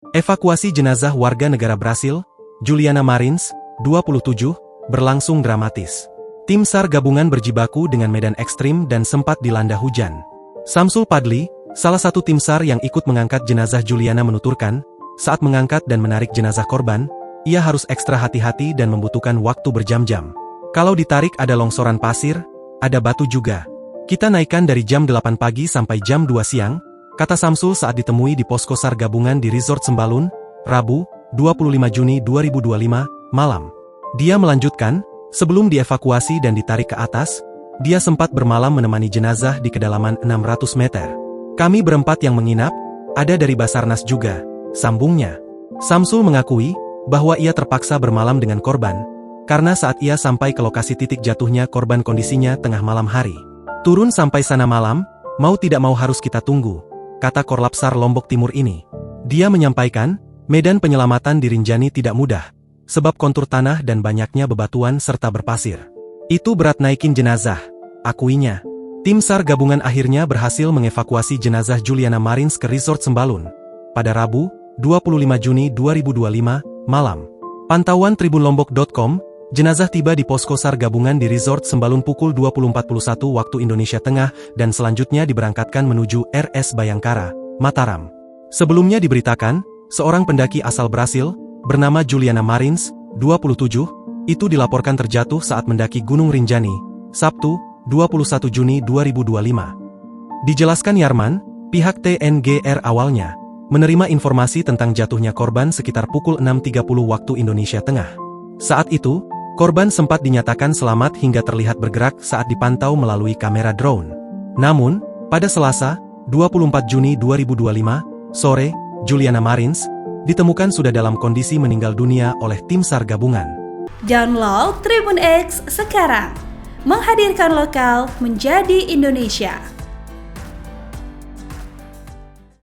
Evakuasi jenazah warga negara Brasil, Juliana Marins, 27, berlangsung dramatis. Tim SAR gabungan berjibaku dengan medan ekstrim dan sempat dilanda hujan. Samsul Padli, salah satu tim SAR yang ikut mengangkat jenazah Juliana menuturkan, saat mengangkat dan menarik jenazah korban, ia harus ekstra hati-hati dan membutuhkan waktu berjam-jam. Kalau ditarik ada longsoran pasir, ada batu juga. Kita naikkan dari jam 8 pagi sampai jam 2 siang, kata Samsul saat ditemui di posko SAR gabungan di Resort Sembalun, Rabu, 25 Juni 2025, malam. Dia melanjutkan, sebelum dievakuasi dan ditarik ke atas, dia sempat bermalam menemani jenazah di kedalaman 600 meter. Kami berempat yang menginap, ada dari Basarnas juga, sambungnya. Samsul mengakui bahwa ia terpaksa bermalam dengan korban, karena saat ia sampai ke lokasi titik jatuhnya korban kondisinya tengah malam hari. Turun sampai sana malam, mau tidak mau harus kita tunggu, kata Korlap SAR Lombok Timur ini. Dia menyampaikan, medan penyelamatan di Rinjani tidak mudah, sebab kontur tanah dan banyaknya bebatuan serta berpasir. Itu berat naikin jenazah, akuinya. Tim SAR gabungan akhirnya berhasil mengevakuasi jenazah Juliana Marins ke Resort Sembalun pada Rabu, 25 Juni 2025, malam. Pantauan tribunlombok.com, jenazah tiba di posko SAR gabungan di Resort Sembalun pukul 20.41 waktu Indonesia Tengah dan selanjutnya diberangkatkan menuju RS Bayangkara, Mataram. Sebelumnya diberitakan, seorang pendaki asal Brasil, bernama Juliana Marins, 27, itu dilaporkan terjatuh saat mendaki Gunung Rinjani, Sabtu, 21 Juni 2025. Dijelaskan Yarman, pihak TNGR awalnya menerima informasi tentang jatuhnya korban sekitar pukul 6.30 waktu Indonesia Tengah. Saat itu, korban sempat dinyatakan selamat hingga terlihat bergerak saat dipantau melalui kamera drone. Namun, pada Selasa, 24 Juni 2025, sore, Juliana Marins ditemukan sudah dalam kondisi meninggal dunia oleh tim SAR gabungan. Download Tribun X sekarang, menghadirkan lokal menjadi Indonesia.